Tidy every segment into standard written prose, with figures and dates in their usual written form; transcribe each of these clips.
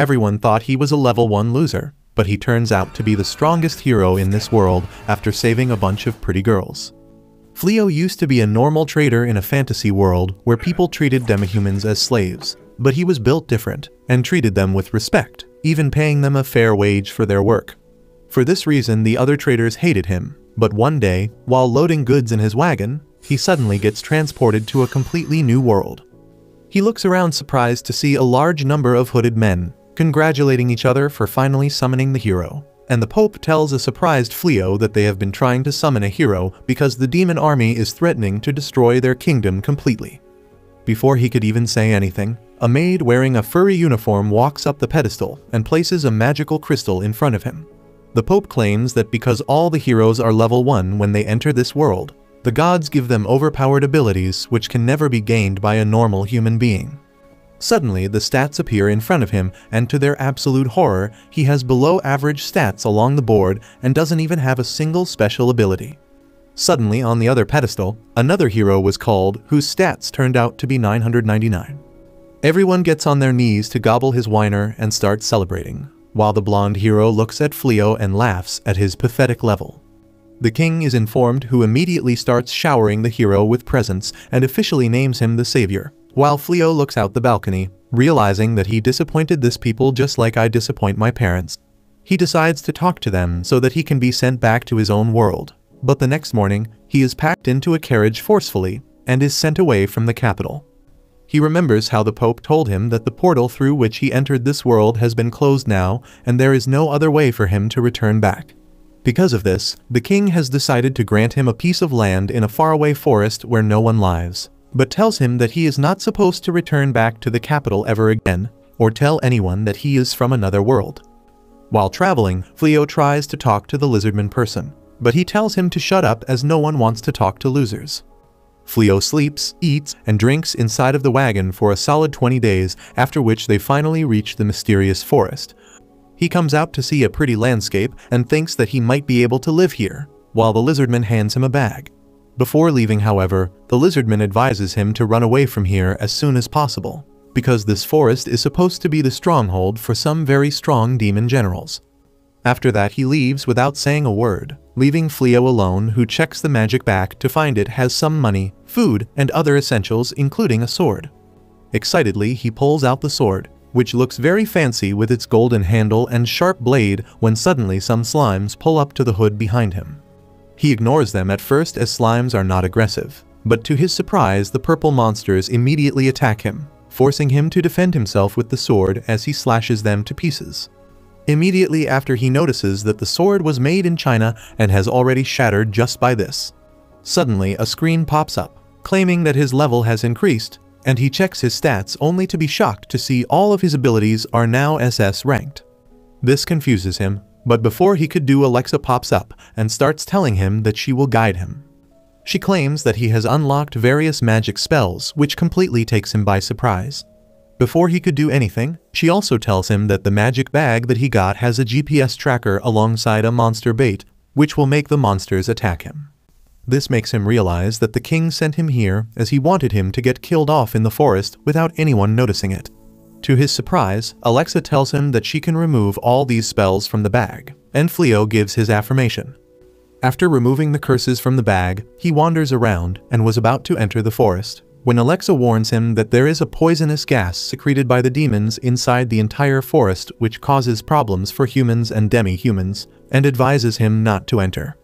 Everyone thought he was a level 1 loser, but he turns out to be the strongest hero in this world after saving a bunch of pretty girls. Flio used to be a normal trader in a fantasy world where people treated demihumans as slaves, but he was built different and treated them with respect, even paying them a fair wage for their work. For this reason, the other traders hated him, but one day, while loading goods in his wagon, he suddenly gets transported to a completely new world. He looks around surprised to see a large number of hooded men, congratulating each other for finally summoning the hero. And the Pope tells a surprised Flio that they have been trying to summon a hero because the demon army is threatening to destroy their kingdom completely. Before he could even say anything, a maid wearing a furry uniform walks up the pedestal and places a magical crystal in front of him. The Pope claims that because all the heroes are level 1 when they enter this world, the gods give them overpowered abilities which can never be gained by a normal human being. Suddenly, the stats appear in front of him, and to their absolute horror, he has below-average stats along the board and doesn't even have a single special ability. Suddenly, on the other pedestal, another hero was called, whose stats turned out to be 999. Everyone gets on their knees to gobble his whiner and start celebrating, while the blonde hero looks at Flio and laughs at his pathetic level. The king is informed, who immediately starts showering the hero with presents and officially names him the savior. While Flio looks out the balcony, realizing that he disappointed this people just like I disappoint my parents. He decides to talk to them so that he can be sent back to his own world. But the next morning, he is packed into a carriage forcefully and is sent away from the capital. He remembers how the Pope told him that the portal through which he entered this world has been closed now, and there is no other way for him to return back. Because of this, the king has decided to grant him a piece of land in a faraway forest where no one lives, but tells him that he is not supposed to return back to the capital ever again, or tell anyone that he is from another world. While traveling, Flio tries to talk to the lizardman person, but he tells him to shut up as no one wants to talk to losers. Flio sleeps, eats, and drinks inside of the wagon for a solid 20 days, after which they finally reach the mysterious forest. He comes out to see a pretty landscape and thinks that he might be able to live here, while the lizardman hands him a bag. Before leaving, however, the lizardman advises him to run away from here as soon as possible, because this forest is supposed to be the stronghold for some very strong demon generals. After that, he leaves without saying a word, leaving Flio alone, who checks the magic bag to find it has some money, food, and other essentials, including a sword. Excitedly, he pulls out the sword, which looks very fancy with its golden handle and sharp blade, when suddenly some slimes pull up to the hood behind him. He ignores them at first as slimes are not aggressive, but to his surprise the purple monsters immediately attack him, forcing him to defend himself with the sword as he slashes them to pieces. Immediately after, he notices that the sword was made in China and has already shattered just by this. Suddenly a screen pops up, claiming that his level has increased, and he checks his stats only to be shocked to see all of his abilities are now SS ranked. This confuses him, but before he could do, Alexa pops up and starts telling him that she will guide him. She claims that he has unlocked various magic spells, which completely takes him by surprise. Before he could do anything, she also tells him that the magic bag that he got has a GPS tracker alongside a monster bait, which will make the monsters attack him. This makes him realize that the king sent him here as he wanted him to get killed off in the forest without anyone noticing it. To his surprise, Alexa tells him that she can remove all these spells from the bag, and Flio gives his affirmation. After removing the curses from the bag, he wanders around and was about to enter the forest, when Alexa warns him that there is a poisonous gas secreted by the demons inside the entire forest which causes problems for humans and demi-humans, and advises him not to enter.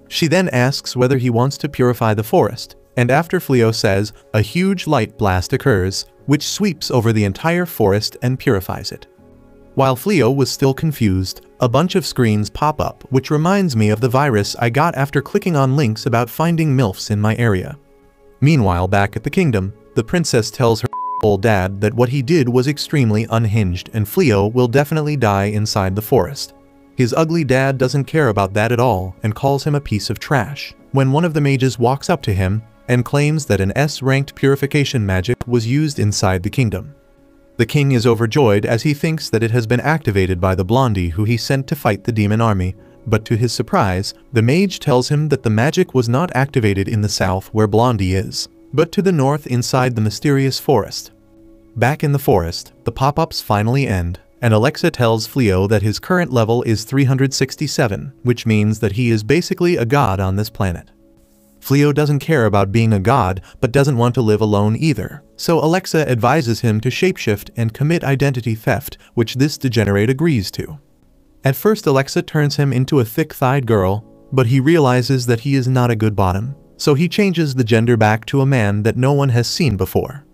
She then asks whether he wants to purify the forest, and after Flio says, a huge light blast occurs, which sweeps over the entire forest and purifies it. While Flio was still confused, a bunch of screens pop up, which reminds me of the virus I got after clicking on links about finding MILFs in my area. Meanwhile, back at the kingdom, the princess tells her old dad that what he did was extremely unhinged and Flio will definitely die inside the forest. His ugly dad doesn't care about that at all and calls him a piece of trash, when one of the mages walks up to him and claims that an S-ranked purification magic was used inside the kingdom. The king is overjoyed as he thinks that it has been activated by the blondie who he sent to fight the demon army, but to his surprise, the mage tells him that the magic was not activated in the south where Blondie is, but to the north inside the mysterious forest. Back in the forest, the pop-ups finally end, and Alexa tells Flio that his current level is 367, which means that he is basically a god on this planet. Flio doesn't care about being a god, but doesn't want to live alone either, so Alexa advises him to shapeshift and commit identity theft, which this degenerate agrees to. At first Alexa turns him into a thick-thighed girl, but he realizes that he is not a good bottom, so he changes the gender back to a man that no one has seen before.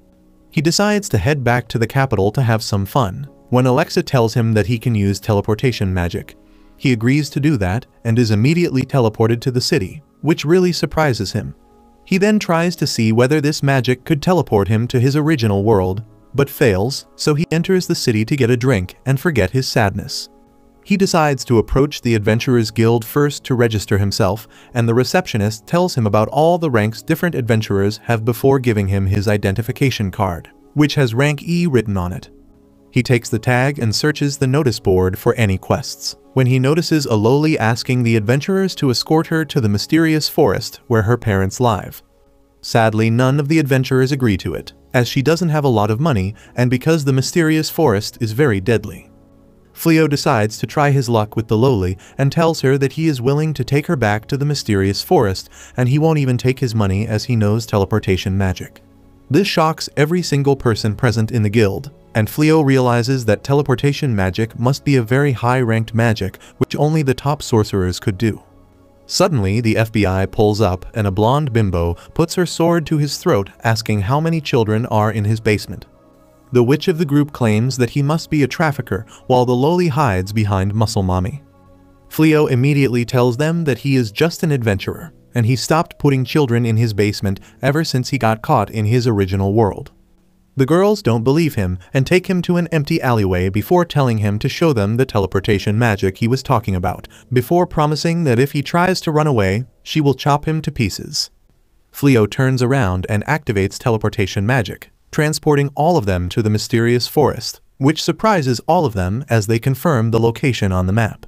He decides to head back to the capital to have some fun, when Alexa tells him that he can use teleportation magic. He agrees to do that, and is immediately teleported to the city, which really surprises him. He then tries to see whether this magic could teleport him to his original world, but fails, so he enters the city to get a drink and forget his sadness. He decides to approach the Adventurers Guild first to register himself, and the receptionist tells him about all the ranks different adventurers have before giving him his identification card, which has rank E written on it. He takes the tag and searches the notice board for any quests, when he notices a lowly asking the adventurers to escort her to the mysterious forest where her parents live. Sadly, none of the adventurers agree to it, as she doesn't have a lot of money and because the mysterious forest is very deadly. Flio decides to try his luck with the lowly and tells her that he is willing to take her back to the mysterious forest, and he won't even take his money as he knows teleportation magic. This shocks every single person present in the guild, and Flio realizes that teleportation magic must be a very high-ranked magic which only the top sorcerers could do. Suddenly, the FBI pulls up and a blonde bimbo puts her sword to his throat asking how many children are in his basement. The witch of the group claims that he must be a trafficker while the lowly hides behind Muscle Mommy. Flio immediately tells them that he is just an adventurer, and he stopped putting children in his basement ever since he got caught in his original world. The girls don't believe him and take him to an empty alleyway before telling him to show them the teleportation magic he was talking about, before promising that if he tries to run away, she will chop him to pieces. Flio turns around and activates teleportation magic, transporting all of them to the mysterious forest, which surprises all of them as they confirm the location on the map.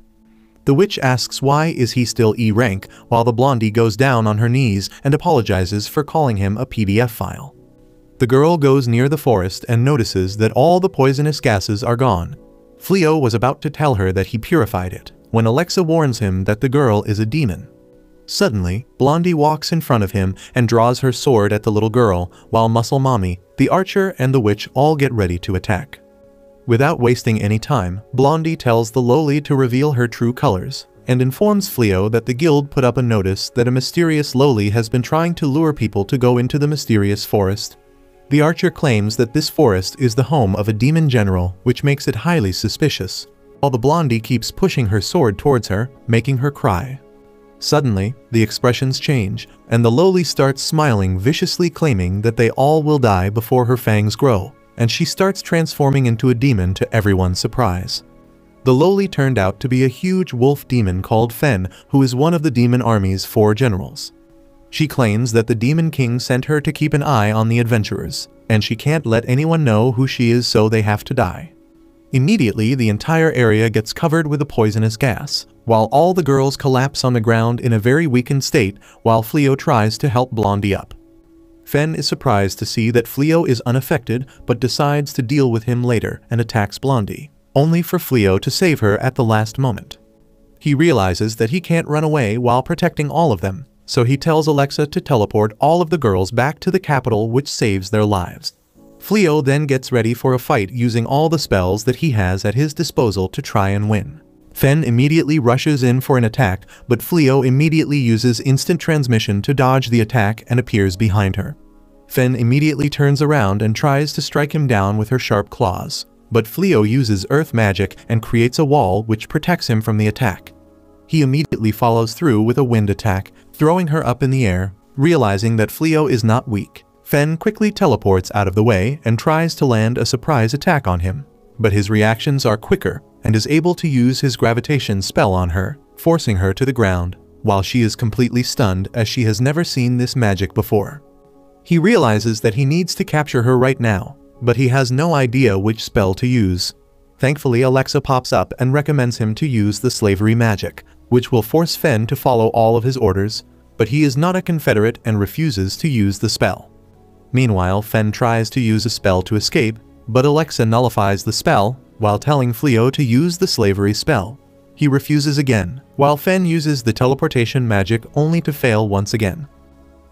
The witch asks why is he still E rank, while the blondie goes down on her knees and apologizes for calling him a PDF file. The girl goes near the forest and notices that all the poisonous gases are gone. Flio was about to tell her that he purified it, when Alexa warns him that the girl is a demon. Suddenly, Blondie walks in front of him and draws her sword at the little girl, while Muscle Mommy, the archer, and the witch all get ready to attack. Without wasting any time, Blondie tells the lowly to reveal her true colors, and informs Flio that the guild put up a notice that a mysterious lowly has been trying to lure people to go into the mysterious forest. The archer claims that this forest is the home of a demon general, which makes it highly suspicious, while the blondie keeps pushing her sword towards her, making her cry. Suddenly, the expressions change, and the lowly starts smiling viciously, claiming that they all will die before her fangs grow, and she starts transforming into a demon to everyone's surprise. The lowly turned out to be a huge wolf demon called Fen, who is one of the demon army's 4 generals. She claims that the Demon King sent her to keep an eye on the adventurers, and she can't let anyone know who she is, so they have to die. Immediately, the entire area gets covered with a poisonous gas, while all the girls collapse on the ground in a very weakened state while Flio tries to help Blondie up. Fen is surprised to see that Flio is unaffected but decides to deal with him later and attacks Blondie, only for Flio to save her at the last moment. He realizes that he can't run away while protecting all of them, so he tells Alexa to teleport all of the girls back to the capital, which saves their lives. Flio then gets ready for a fight using all the spells that he has at his disposal to try and win. Fen immediately rushes in for an attack, but Flio immediately uses instant transmission to dodge the attack and appears behind her. Fen immediately turns around and tries to strike him down with her sharp claws, but Flio uses earth magic and creates a wall which protects him from the attack. He immediately follows through with a wind attack, throwing her up in the air. Realizing that Flio is not weak, Fen quickly teleports out of the way and tries to land a surprise attack on him, but his reactions are quicker and is able to use his gravitation spell on her, forcing her to the ground, while she is completely stunned as she has never seen this magic before. He realizes that he needs to capture her right now, but he has no idea which spell to use. Thankfully, Alexa pops up and recommends him to use the slavery magic, which will force Fen to follow all of his orders, but he is not a Confederate and refuses to use the spell. Meanwhile, Fen tries to use a spell to escape, but Alexa nullifies the spell, while telling Flio to use the slavery spell. He refuses again, while Fen uses the teleportation magic only to fail once again.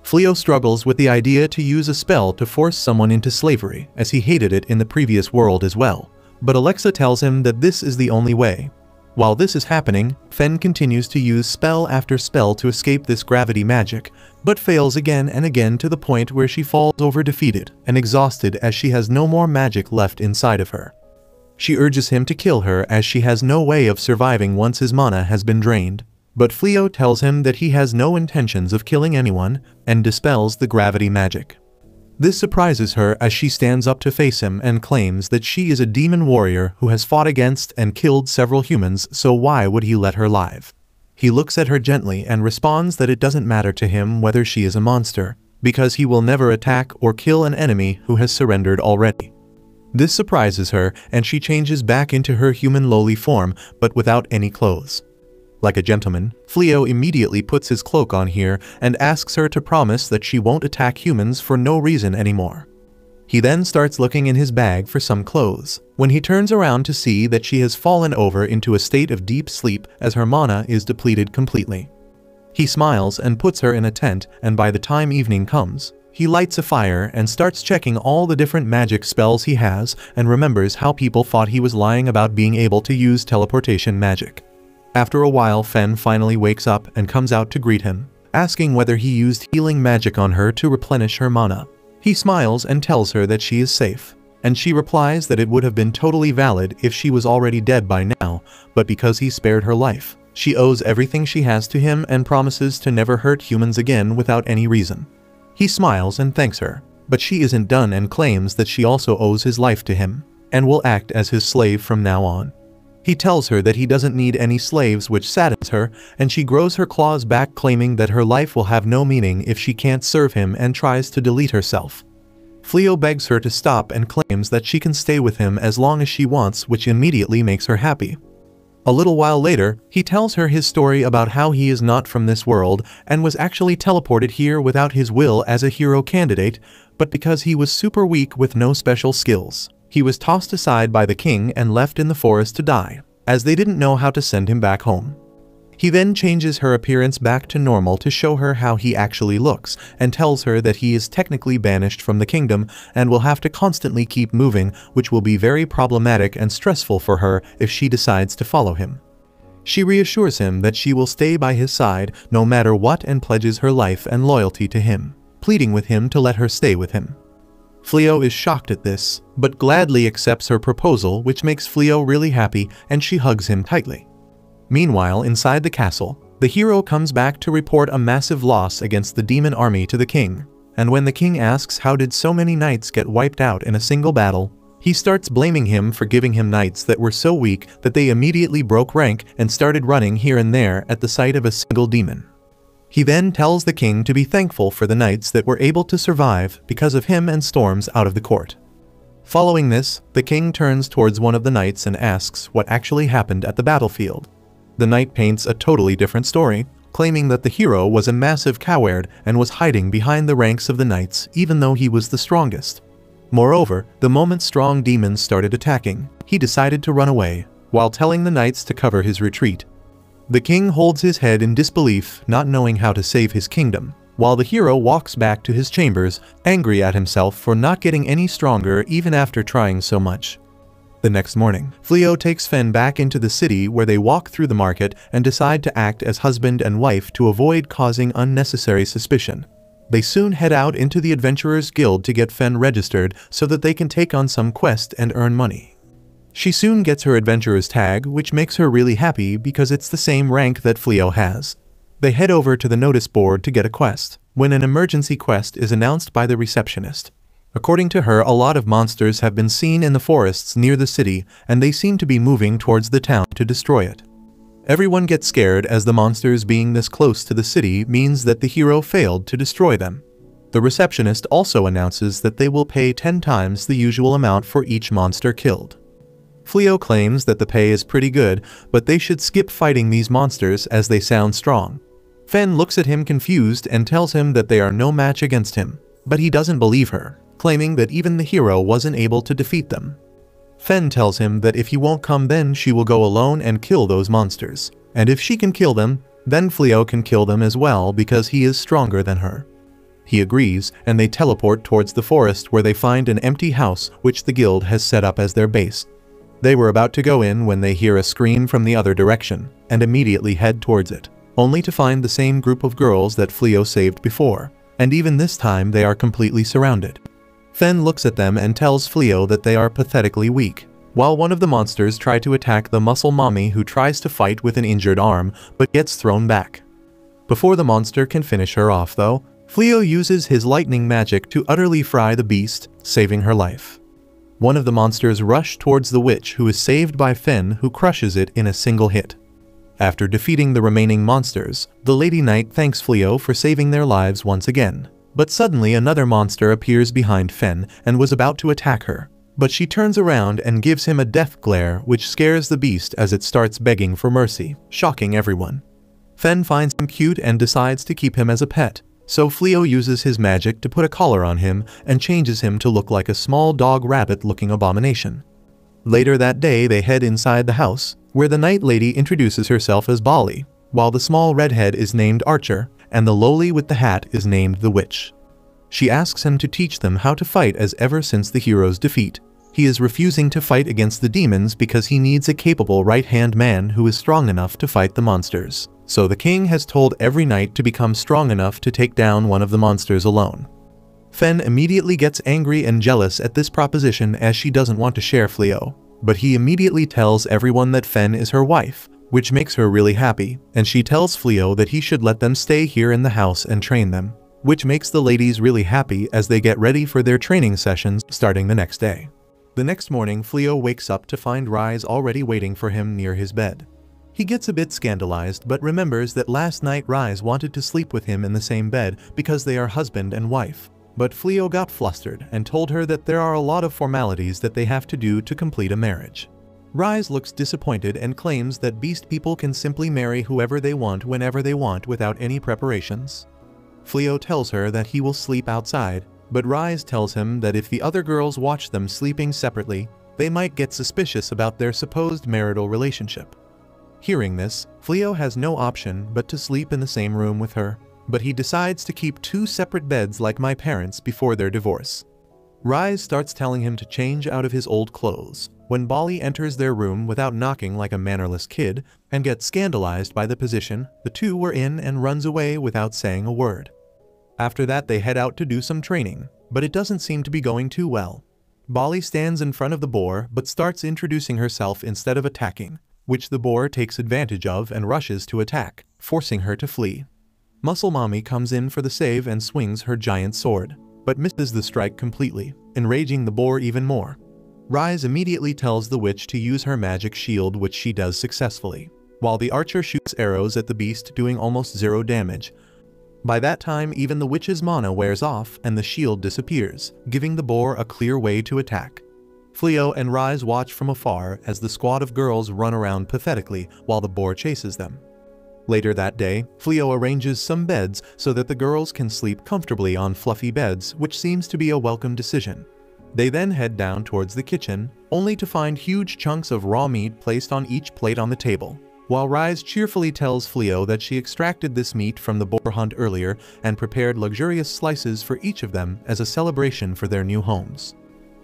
Flio struggles with the idea to use a spell to force someone into slavery, as he hated it in the previous world as well, but Alexa tells him that this is the only way. While this is happening, Fen continues to use spell after spell to escape this gravity magic, but fails again and again to the point where she falls over defeated and exhausted as she has no more magic left inside of her. She urges him to kill her as she has no way of surviving once his mana has been drained, but Flio tells him that he has no intentions of killing anyone and dispels the gravity magic. This surprises her as she stands up to face him and claims that she is a demon warrior who has fought against and killed several humans, so why would he let her live? He looks at her gently and responds that it doesn't matter to him whether she is a monster, because he will never attack or kill an enemy who has surrendered already. This surprises her and she changes back into her human lowly form, but without any clothes. Like a gentleman, Flio immediately puts his cloak on here and asks her to promise that she won't attack humans for no reason anymore. He then starts looking in his bag for some clothes, when he turns around to see that she has fallen over into a state of deep sleep as her mana is depleted completely. He smiles and puts her in a tent, and by the time evening comes, he lights a fire and starts checking all the different magic spells he has and remembers how people thought he was lying about being able to use teleportation magic. After a while, Fen finally wakes up and comes out to greet him, asking whether he used healing magic on her to replenish her mana. He smiles and tells her that she is safe, and she replies that it would have been totally valid if she was already dead by now, but because he spared her life, she owes everything she has to him and promises to never hurt humans again without any reason. He smiles and thanks her, but she isn't done and claims that she also owes his life to him, and will act as his slave from now on. He tells her that he doesn't need any slaves, which saddens her, and she grows her claws back, claiming that her life will have no meaning if she can't serve him, and tries to delete herself. Flio begs her to stop and claims that she can stay with him as long as she wants, which immediately makes her happy. A little while later, he tells her his story about how he is not from this world and was actually teleported here without his will as a hero candidate, but because he was super weak with no special skills. He was tossed aside by the king and left in the forest to die, as they didn't know how to send him back home. He then changes her appearance back to normal to show her how he actually looks, and tells her that he is technically banished from the kingdom and will have to constantly keep moving, which will be very problematic and stressful for her if she decides to follow him. She reassures him that she will stay by his side no matter what and pledges her life and loyalty to him, pleading with him to let her stay with him. Flio is shocked at this, but gladly accepts her proposal, which makes Flio really happy, and she hugs him tightly. Meanwhile, inside the castle, the hero comes back to report a massive loss against the demon army to the king, and when the king asks how did so many knights get wiped out in a single battle, he starts blaming him for giving him knights that were so weak that they immediately broke rank and started running here and there at the sight of a single demon. He then tells the king to be thankful for the knights that were able to survive because of him and storms out of the court. Following this, the king turns towards one of the knights and asks what actually happened at the battlefield. The knight paints a totally different story, claiming that the hero was a massive coward and was hiding behind the ranks of the knights even though he was the strongest. Moreover, the moment strong demons started attacking, he decided to run away, while telling the knights to cover his retreat. The king holds his head in disbelief, not knowing how to save his kingdom, while the hero walks back to his chambers, angry at himself for not getting any stronger even after trying so much. The next morning, Flio takes Fen back into the city where they walk through the market and decide to act as husband and wife to avoid causing unnecessary suspicion. They soon head out into the Adventurers Guild to get Fen registered so that they can take on some quest and earn money. She soon gets her adventurer's tag, which makes her really happy because it's the same rank that Flio has. They head over to the notice board to get a quest, when an emergency quest is announced by the receptionist. According to her, a lot of monsters have been seen in the forests near the city, and they seem to be moving towards the town to destroy it. Everyone gets scared as the monsters being this close to the city means that the hero failed to destroy them. The receptionist also announces that they will pay 10 times the usual amount for each monster killed. Flio claims that the pay is pretty good, but they should skip fighting these monsters as they sound strong. Fen looks at him confused and tells him that they are no match against him, but he doesn't believe her, claiming that even the hero wasn't able to defeat them. Fen tells him that if he won't come then she will go alone and kill those monsters, and if she can kill them, then Flio can kill them as well because he is stronger than her. He agrees, and they teleport towards the forest where they find an empty house which the guild has set up as their base. They were about to go in when they hear a scream from the other direction, and immediately head towards it, only to find the same group of girls that Flio saved before, and even this time they are completely surrounded. Fen looks at them and tells Flio that they are pathetically weak, while one of the monsters try to attack the muscle mommy who tries to fight with an injured arm but gets thrown back. Before the monster can finish her off though, Flio uses his lightning magic to utterly fry the beast, saving her life. One of the monsters rush towards the witch who is saved by Fen, who crushes it in a single hit. After defeating the remaining monsters, the Lady Knight thanks Flio for saving their lives once again. But suddenly another monster appears behind Fen and was about to attack her. But she turns around and gives him a death glare which scares the beast as it starts begging for mercy, shocking everyone. Fen finds him cute and decides to keep him as a pet, so Flio uses his magic to put a collar on him and changes him to look like a small dog rabbit-looking abomination. Later that day they head inside the house, where the Night Lady introduces herself as Bali, while the small redhead is named Archer, and the lowly with the hat is named the Witch. She asks him to teach them how to fight, as ever since the hero's defeat, he is refusing to fight against the demons because he needs a capable right-hand man who is strong enough to fight the monsters. So the king has told every knight to become strong enough to take down one of the monsters alone. Fen immediately gets angry and jealous at this proposition as she doesn't want to share Flio, but he immediately tells everyone that Fen is her wife, which makes her really happy, and she tells Flio that he should let them stay here in the house and train them, which makes the ladies really happy as they get ready for their training sessions starting the next day. The next morning, Flio wakes up to find Rise already waiting for him near his bed. He gets a bit scandalized but remembers that last night Rise wanted to sleep with him in the same bed because they are husband and wife. But Flio got flustered and told her that there are a lot of formalities that they have to do to complete a marriage. Rise looks disappointed and claims that beast people can simply marry whoever they want whenever they want without any preparations. Flio tells her that he will sleep outside, but Rise tells him that if the other girls watch them sleeping separately, they might get suspicious about their supposed marital relationship. Hearing this, Flio has no option but to sleep in the same room with her, but he decides to keep 2 separate beds like my parents before their divorce. Rise starts telling him to change out of his old clothes, when Bali enters their room without knocking like a mannerless kid, and gets scandalized by the position the two were in and runs away without saying a word. After that they head out to do some training, but it doesn't seem to be going too well. Bali stands in front of the boar but starts introducing herself instead of attacking, which the boar takes advantage of and rushes to attack, forcing her to flee. Muscle Mommy comes in for the save and swings her giant sword, but misses the strike completely, enraging the boar even more. Rise immediately tells the witch to use her magic shield, which she does successfully, while the archer shoots arrows at the beast doing almost 0 damage. By that time even the witch's mana wears off and the shield disappears, giving the boar a clear way to attack. Flio and Rise watch from afar as the squad of girls run around pathetically while the boar chases them. Later that day, Flio arranges some beds so that the girls can sleep comfortably on fluffy beds, which seems to be a welcome decision. They then head down towards the kitchen, only to find huge chunks of raw meat placed on each plate on the table, while Rise cheerfully tells Flio that she extracted this meat from the boar hunt earlier and prepared luxurious slices for each of them as a celebration for their new homes.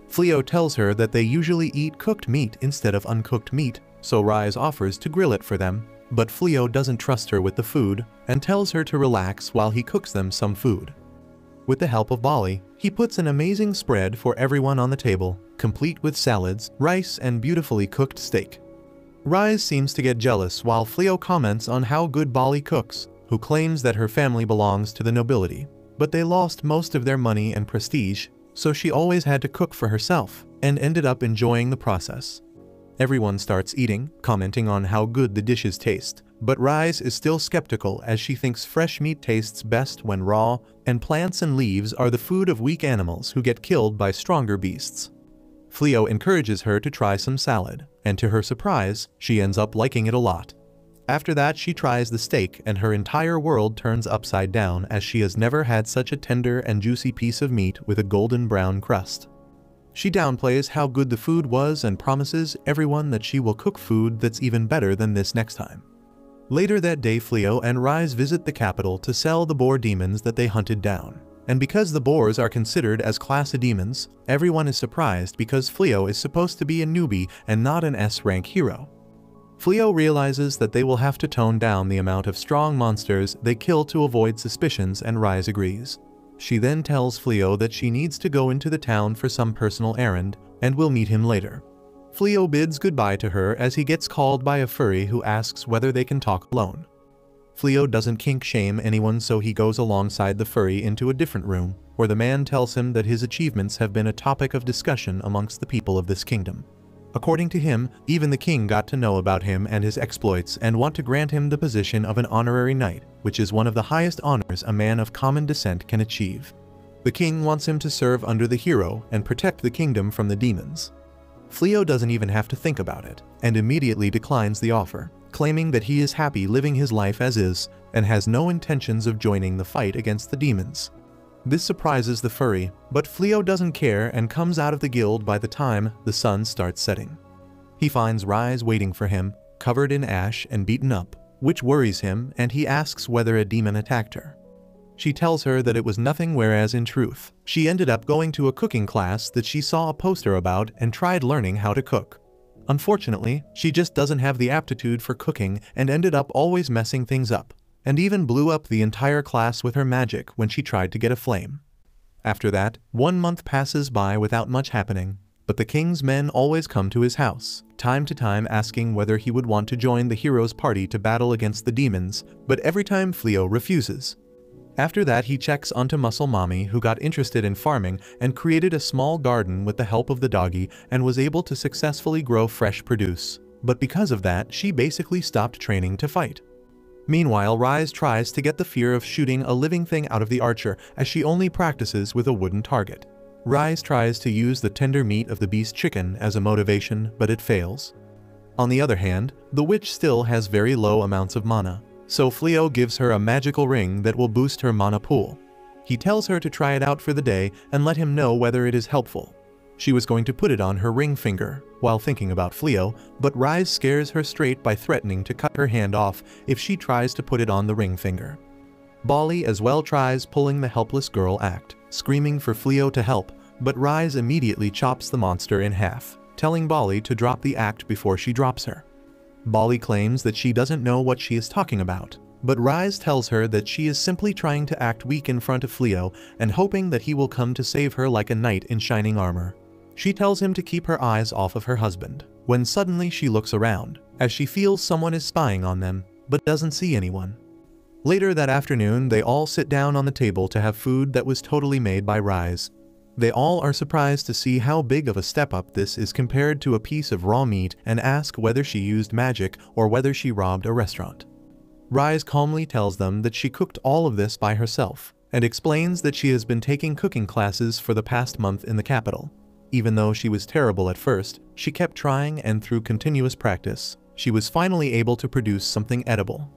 Flio tells her that they usually eat cooked meat instead of uncooked meat, so Rise offers to grill it for them, but Flio doesn't trust her with the food and tells her to relax while he cooks them some food. With the help of Bali, he puts an amazing spread for everyone on the table, complete with salads, rice, and beautifully cooked steak. Rise seems to get jealous while Flio comments on how good Bali cooks, who claims that her family belongs to the nobility, but they lost most of their money and prestige, so she always had to cook for herself, and ended up enjoying the process. Everyone starts eating, commenting on how good the dishes taste, but Rise is still skeptical as she thinks fresh meat tastes best when raw, and plants and leaves are the food of weak animals who get killed by stronger beasts. Flio encourages her to try some salad, and to her surprise, she ends up liking it a lot. After that she tries the steak and her entire world turns upside down as she has never had such a tender and juicy piece of meat with a golden brown crust. She downplays how good the food was and promises everyone that she will cook food that's even better than this next time. Later that day, Flio and Rise visit the capital to sell the boar demons that they hunted down. And because the boars are considered as class of demons, everyone is surprised because Flio is supposed to be a newbie and not an S-rank hero. Flio realizes that they will have to tone down the amount of strong monsters they kill to avoid suspicions, and Rise agrees. She then tells Flio that she needs to go into the town for some personal errand and will meet him later. Flio bids goodbye to her as he gets called by a furry who asks whether they can talk alone. Flio doesn't kink shame anyone, so he goes alongside the furry into a different room, where the man tells him that his achievements have been a topic of discussion amongst the people of this kingdom. According to him, even the king got to know about him and his exploits and want to grant him the position of an honorary knight, which is one of the highest honors a man of common descent can achieve. The king wants him to serve under the hero and protect the kingdom from the demons. Flio doesn't even have to think about it, and immediately declines the offer, claiming that he is happy living his life as is, and has no intentions of joining the fight against the demons. This surprises the furry, but Flio doesn't care and comes out of the guild by the time the sun starts setting. He finds Rise waiting for him, covered in ash and beaten up, which worries him, and he asks whether a demon attacked her. She tells her that it was nothing, whereas in truth, she ended up going to a cooking class that she saw a poster about and tried learning how to cook. Unfortunately, she just doesn't have the aptitude for cooking and ended up always messing things up, and even blew up the entire class with her magic when she tried to get a flame. After that, 1 month passes by without much happening, but the king's men always come to his house, time to time asking whether he would want to join the hero's party to battle against the demons, but every time Flio refuses. After that, he checks onto Muscle Mommy, who got interested in farming and created a small garden with the help of the doggy and was able to successfully grow fresh produce. But because of that, she basically stopped training to fight. Meanwhile, Rise tries to get the fear of shooting a living thing out of the archer, as she only practices with a wooden target. Rise tries to use the tender meat of the beast chicken as a motivation, but it fails. On the other hand, the witch still has very low amounts of mana, so Flio gives her a magical ring that will boost her mana pool. He tells her to try it out for the day and let him know whether it is helpful. She was going to put it on her ring finger while thinking about Flio, but Rise scares her straight by threatening to cut her hand off if she tries to put it on the ring finger. Bali as well tries pulling the helpless girl act, screaming for Flio to help, but Rise immediately chops the monster in half, telling Bali to drop the act before she drops her. Bali claims that she doesn't know what she is talking about, but Rise tells her that she is simply trying to act weak in front of Flio and hoping that he will come to save her like a knight in shining armor. She tells him to keep her eyes off of her husband, when suddenly she looks around, as she feels someone is spying on them, but doesn't see anyone. Later that afternoon, they all sit down on the table to have food that was totally made by Rise. They all are surprised to see how big of a step up this is compared to a piece of raw meat and ask whether she used magic or whether she robbed a restaurant. Rise calmly tells them that she cooked all of this by herself, and explains that she has been taking cooking classes for the past month in the capital. Even though she was terrible at first, she kept trying, and through continuous practice, she was finally able to produce something edible.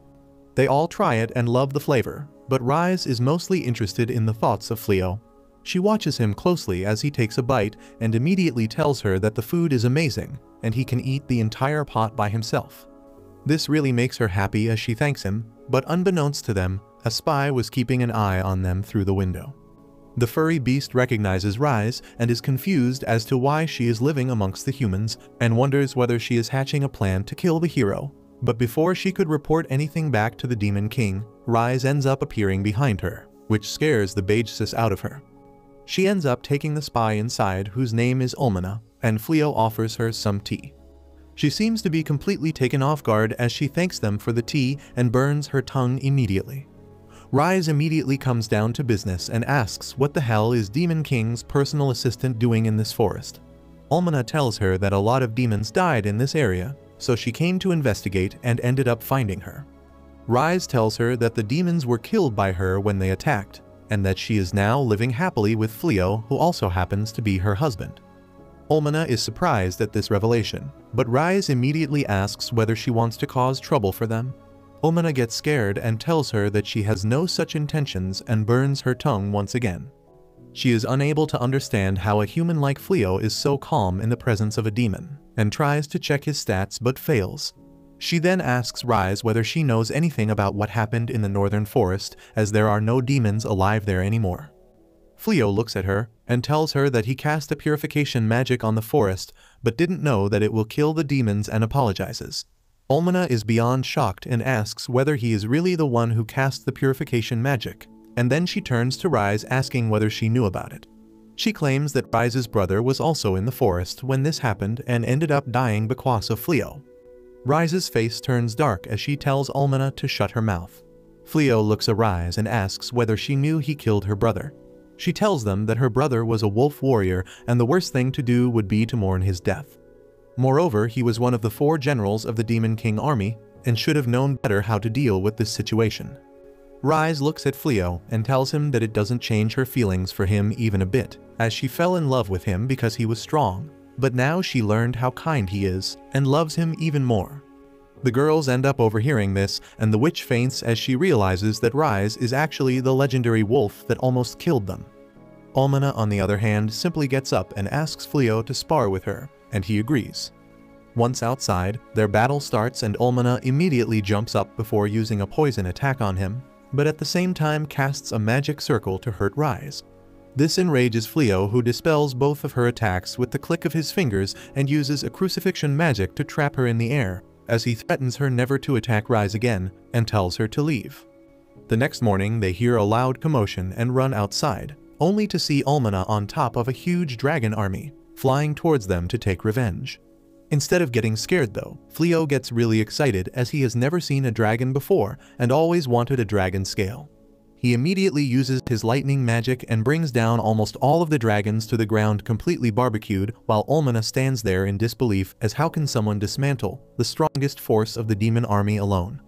They all try it and love the flavor, but Rise is mostly interested in the thoughts of Flio. She watches him closely as he takes a bite and immediately tells her that the food is amazing and he can eat the entire pot by himself. This really makes her happy as she thanks him, but unbeknownst to them, a spy was keeping an eye on them through the window. The furry beast recognizes Rise and is confused as to why she is living amongst the humans and wonders whether she is hatching a plan to kill the hero. But before she could report anything back to the Demon King, Rise ends up appearing behind her, which scares the Bagesis out of her. She ends up taking the spy inside, whose name is Ulmana, and Flio offers her some tea. She seems to be completely taken off guard as she thanks them for the tea and burns her tongue immediately. Rise immediately comes down to business and asks what the hell is Demon King's personal assistant doing in this forest. Ulmana tells her that a lot of demons died in this area, so she came to investigate and ended up finding her. Rise tells her that the demons were killed by her when they attacked, and that she is now living happily with Flio, who also happens to be her husband. Ulmana is surprised at this revelation, but Rise immediately asks whether she wants to cause trouble for them. Ulmana gets scared and tells her that she has no such intentions and burns her tongue once again. She is unable to understand how a human like Flio is so calm in the presence of a demon, and tries to check his stats but fails. She then asks Rise whether she knows anything about what happened in the northern forest, as there are no demons alive there anymore. Flio looks at her and tells her that he cast a purification magic on the forest, but didn't know that it will kill the demons, and apologizes. Almana is beyond shocked and asks whether he is really the one who cast the purification magic, and then she turns to Rise asking whether she knew about it. She claims that Rise's brother was also in the forest when this happened and ended up dying because of Flio. Rise's face turns dark as she tells Almana to shut her mouth. Flio looks at Rise and asks whether she knew he killed her brother. She tells them that her brother was a wolf warrior and the worst thing to do would be to mourn his death. Moreover, he was one of the 4 generals of the Demon King army and should have known better how to deal with this situation. Rise looks at Flio and tells him that it doesn't change her feelings for him even a bit, as she fell in love with him because he was strong, but now she learned how kind he is and loves him even more. The girls end up overhearing this, and the witch faints as she realizes that Rise is actually the legendary wolf that almost killed them. Almana, on the other hand, simply gets up and asks Flio to spar with her, and he agrees. Once outside, their battle starts and Almana immediately jumps up before using a poison attack on him, but at the same time casts a magic circle to hurt Rise. This enrages Flio, who dispels both of her attacks with the click of his fingers and uses a crucifixion magic to trap her in the air, as he threatens her never to attack Rise again and tells her to leave. The next morning they hear a loud commotion and run outside, only to see Almana on top of a huge dragon army, flying towards them to take revenge. Instead of getting scared though, Flio gets really excited as he has never seen a dragon before and always wanted a dragon scale. He immediately uses his lightning magic and brings down almost all of the dragons to the ground completely barbecued, while Almana stands there in disbelief as how can someone dismantle the strongest force of the demon army alone.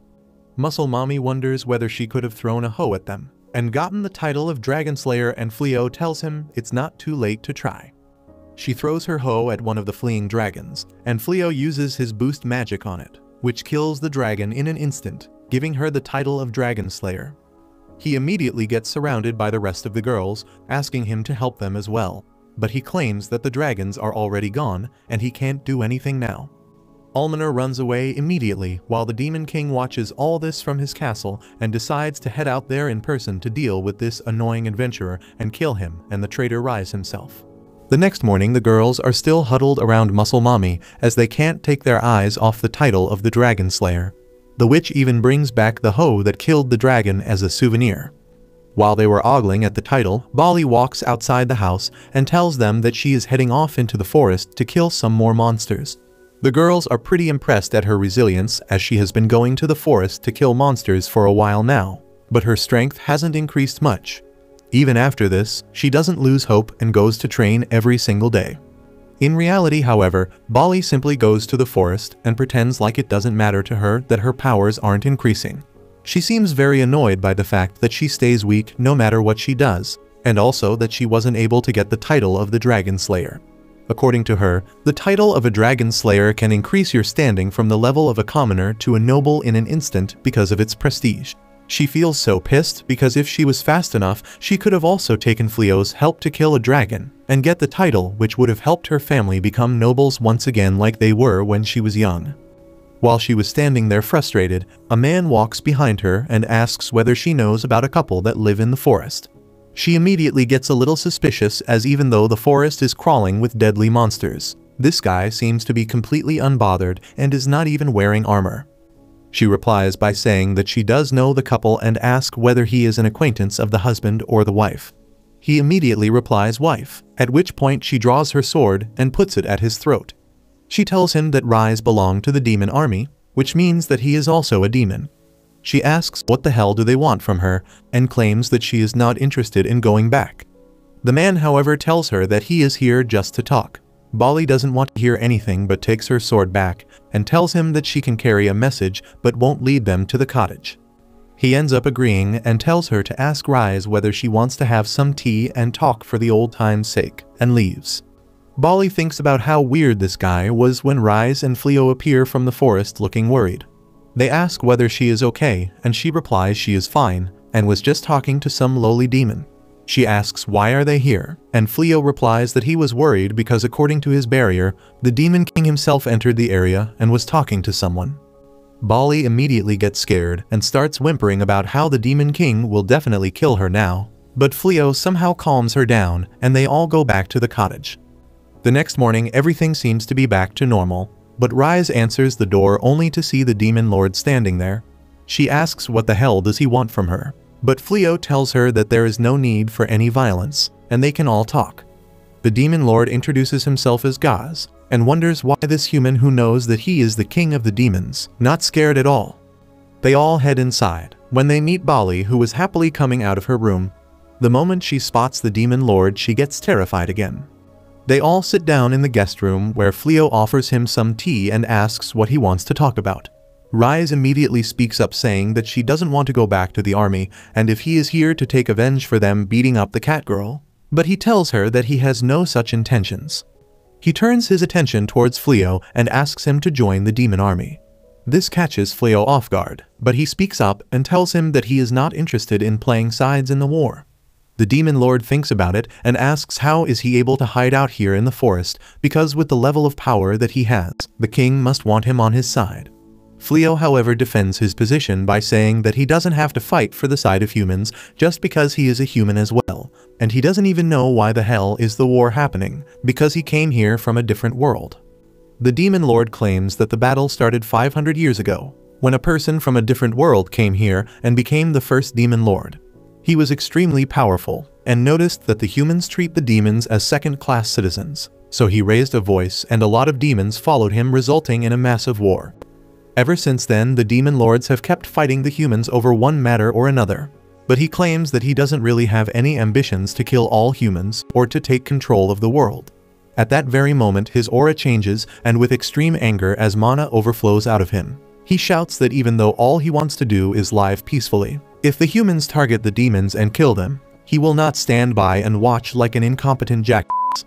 Muscle Mommy wonders whether she could have thrown a hoe at them and gotten the title of Dragon Slayer, and Flio tells him it's not too late to try. She throws her hoe at one of the fleeing dragons, and Flio uses his boost magic on it, which kills the dragon in an instant, giving her the title of Dragon Slayer. He immediately gets surrounded by the rest of the girls, asking him to help them as well, but he claims that the dragons are already gone and he can't do anything now. Almana runs away immediately while the Demon King watches all this from his castle and decides to head out there in person to deal with this annoying adventurer and kill him and the traitor Rise himself. The next morning the girls are still huddled around Muscle Mommy as they can't take their eyes off the title of the Dragon Slayer. The witch even brings back the hoe that killed the dragon as a souvenir. While they were ogling at the title, Bali walks outside the house and tells them that she is heading off into the forest to kill some more monsters. The girls are pretty impressed at her resilience as she has been going to the forest to kill monsters for a while now, but her strength hasn't increased much. Even after this, she doesn't lose hope and goes to train every single day. In reality, however, Bali simply goes to the forest and pretends like it doesn't matter to her that her powers aren't increasing. She seems very annoyed by the fact that she stays weak no matter what she does, and also that she wasn't able to get the title of the Dragon Slayer. According to her, the title of a Dragon Slayer can increase your standing from the level of a commoner to a noble in an instant because of its prestige. She feels so pissed because if she was fast enough, she could have also taken Flio's help to kill a dragon and get the title, which would have helped her family become nobles once again like they were when she was young. While she was standing there frustrated, a man walks behind her and asks whether she knows about a couple that live in the forest. She immediately gets a little suspicious as even though the forest is crawling with deadly monsters, this guy seems to be completely unbothered and is not even wearing armor. She replies by saying that she does know the couple and asks whether he is an acquaintance of the husband or the wife. He immediately replies wife, at which point she draws her sword and puts it at his throat. She tells him that Rise belonged to the demon army, which means that he is also a demon. She asks what the hell do they want from her and claims that she is not interested in going back. The man, however, tells her that he is here just to talk. Bali doesn't want to hear anything but takes her sword back and tells him that she can carry a message but won't lead them to the cottage. He ends up agreeing and tells her to ask Rise whether she wants to have some tea and talk for the old time's sake, and leaves. Bali thinks about how weird this guy was when Rise and Flio appear from the forest looking worried. They ask whether she is okay and she replies she is fine and was just talking to some lowly demon. She asks why are they here, and Flio replies that he was worried because according to his barrier, the Demon King himself entered the area and was talking to someone. Bali immediately gets scared and starts whimpering about how the Demon King will definitely kill her now, but Flio somehow calms her down and they all go back to the cottage. The next morning everything seems to be back to normal, but Rise answers the door only to see the Demon Lord standing there. She asks what the hell does he want from her, but Flio tells her that there is no need for any violence, and they can all talk. The Demon Lord introduces himself as Gaz, and wonders why this human who knows that he is the king of the demons, not scared at all. They all head inside, when they meet Bali who was happily coming out of her room. The moment she spots the Demon Lord she gets terrified again. They all sit down in the guest room where Flio offers him some tea and asks what he wants to talk about. Rise immediately speaks up saying that she doesn't want to go back to the army and if he is here to take revenge for them beating up the cat girl. But he tells her that he has no such intentions. He turns his attention towards Flio and asks him to join the demon army. This catches Flio off guard, but he speaks up and tells him that he is not interested in playing sides in the war. The Demon Lord thinks about it and asks how is he able to hide out here in the forest because with the level of power that he has, the king must want him on his side. Flio however defends his position by saying that he doesn't have to fight for the side of humans just because he is a human as well, and he doesn't even know why the hell is the war happening, because he came here from a different world. The Demon Lord claims that the battle started 500 years ago, when a person from a different world came here and became the first Demon Lord. He was extremely powerful, and noticed that the humans treat the demons as second-class citizens, so he raised a voice and a lot of demons followed him resulting in a massive war. Ever since then the Demon Lords have kept fighting the humans over one matter or another, but he claims that he doesn't really have any ambitions to kill all humans or to take control of the world. At that very moment his aura changes and with extreme anger as mana overflows out of him. He shouts that even though all he wants to do is live peacefully, if the humans target the demons and kill them, he will not stand by and watch like an incompetent jackass.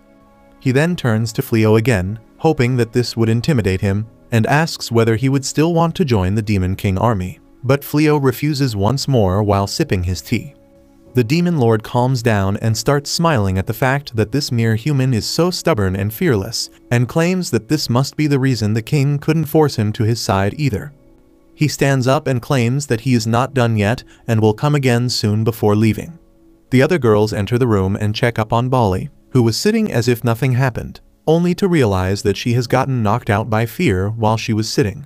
He then turns to Flio again, hoping that this would intimidate him, and asks whether he would still want to join the Demon King army. But Flio refuses once more while sipping his tea. The Demon Lord calms down and starts smiling at the fact that this mere human is so stubborn and fearless, and claims that this must be the reason the king couldn't force him to his side either. He stands up and claims that he is not done yet and will come again soon before leaving. The other girls enter the room and check up on Bali, who was sitting as if nothing happened, only to realize that she has gotten knocked out by fear while she was sitting.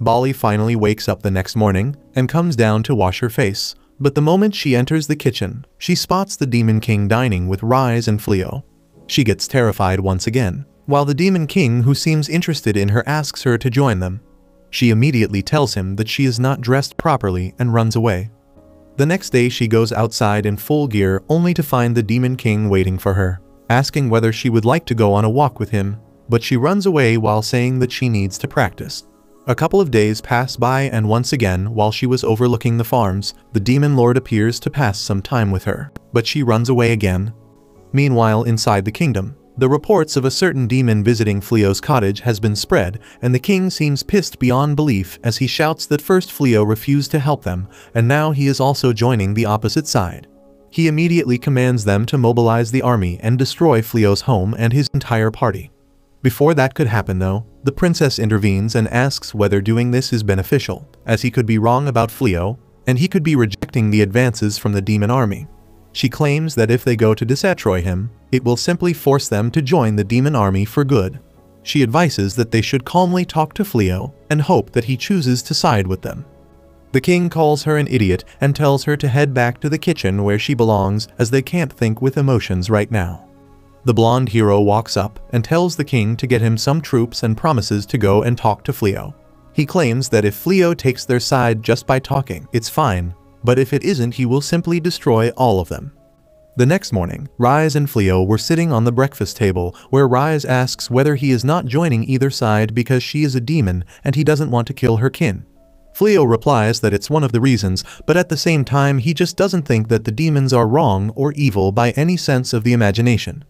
Bali finally wakes up the next morning and comes down to wash her face, but the moment she enters the kitchen, she spots the Demon King dining with Rise and Flio. She gets terrified once again, while the Demon King who seems interested in her asks her to join them. She immediately tells him that she is not dressed properly and runs away. The next day she goes outside in full gear only to find the Demon King waiting for her, asking whether she would like to go on a walk with him, but she runs away while saying that she needs to practice. A couple of days pass by and once again while she was overlooking the farms, the Demon Lord appears to pass some time with her, but she runs away again. Meanwhile inside the kingdom, the reports of a certain demon visiting Flio's cottage has been spread, and the king seems pissed beyond belief as he shouts that first Flio refused to help them, and now he is also joining the opposite side. He immediately commands them to mobilize the army and destroy Flio's home and his entire party. Before that could happen though, the princess intervenes and asks whether doing this is beneficial, as he could be wrong about Flio, and he could be rejecting the advances from the demon army. She claims that if they go to destroy him, it will simply force them to join the demon army for good. She advises that they should calmly talk to Flio and hope that he chooses to side with them. The king calls her an idiot and tells her to head back to the kitchen where she belongs as they can't think with emotions right now. The blonde hero walks up and tells the king to get him some troops and promises to go and talk to Flio. He claims that if Flio takes their side just by talking, it's fine, but if it isn't he will simply destroy all of them. The next morning, Rise and Flio were sitting on the breakfast table where Rise asks whether he is not joining either side because she is a demon and he doesn't want to kill her kin. Flio replies that it's one of the reasons, but at the same time he just doesn't think that the demons are wrong or evil by any sense of the imagination.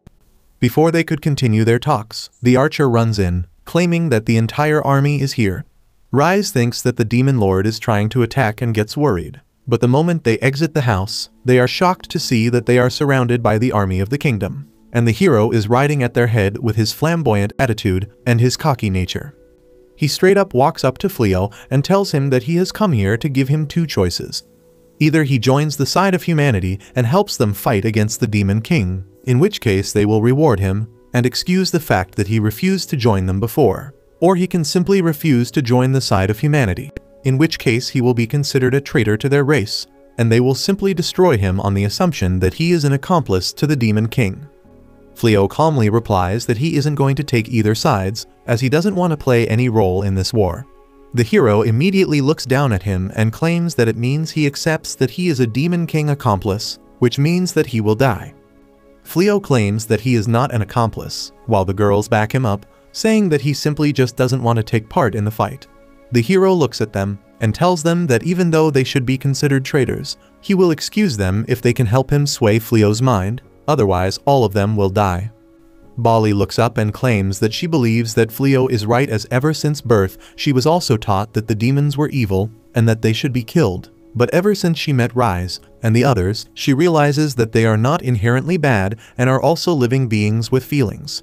Before they could continue their talks, the archer runs in, claiming that the entire army is here. Rise thinks that the demon lord is trying to attack and gets worried, But the moment they exit the house, they are shocked to see that they are surrounded by the army of the kingdom, and the hero is riding at their head with his flamboyant attitude and his cocky nature. He straight up walks up to Flio and tells him that he has come here to give him two choices. Either he joins the side of humanity and helps them fight against the Demon King, in which case they will reward him and excuse the fact that he refused to join them before, or he can simply refuse to join the side of humanity, in which case he will be considered a traitor to their race, and they will simply destroy him on the assumption that he is an accomplice to the Demon King. Flio calmly replies that he isn't going to take either sides, as he doesn't want to play any role in this war. The hero immediately looks down at him and claims that it means he accepts that he is a Demon King accomplice, which means that he will die. Flio claims that he is not an accomplice, while the girls back him up, saying that he simply just doesn't want to take part in the fight. The hero looks at them and tells them that even though they should be considered traitors, he will excuse them if they can help him sway Flio's mind, otherwise all of them will die. Bali looks up and claims that she believes that Flio is right, as ever since birth she was also taught that the demons were evil and that they should be killed. But ever since she met Rise and the others, she realizes that they are not inherently bad and are also living beings with feelings.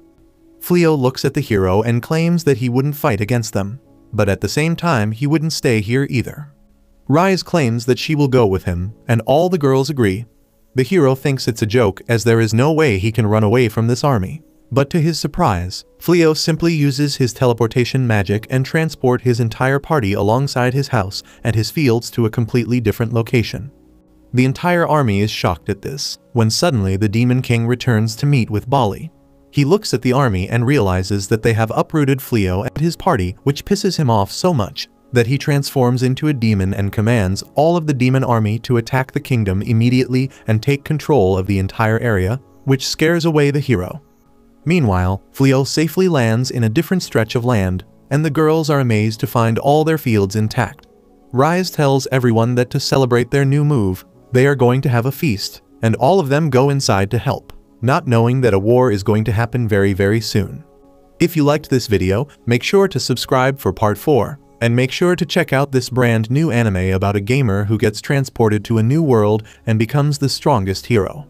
Flio looks at the hero and claims that he wouldn't fight against them, but at the same time he wouldn't stay here either. Rise claims that she will go with him, and all the girls agree. The hero thinks it's a joke, as there is no way he can run away from this army. But to his surprise, Flio simply uses his teleportation magic and transport his entire party alongside his house and his fields to a completely different location. The entire army is shocked at this, when suddenly the Demon King returns to meet with Bali. He looks at the army and realizes that they have uprooted Flio and his party, which pisses him off so much that he transforms into a demon and commands all of the demon army to attack the kingdom immediately and take control of the entire area, which scares away the hero. Meanwhile, Flio safely lands in a different stretch of land, and the girls are amazed to find all their fields intact. Rise tells everyone that to celebrate their new move, they are going to have a feast, and all of them go inside to help, not knowing that a war is going to happen very soon. If you liked this video, make sure to subscribe for part 4, and make sure to check out this brand new anime about a gamer who gets transported to a new world and becomes the strongest hero.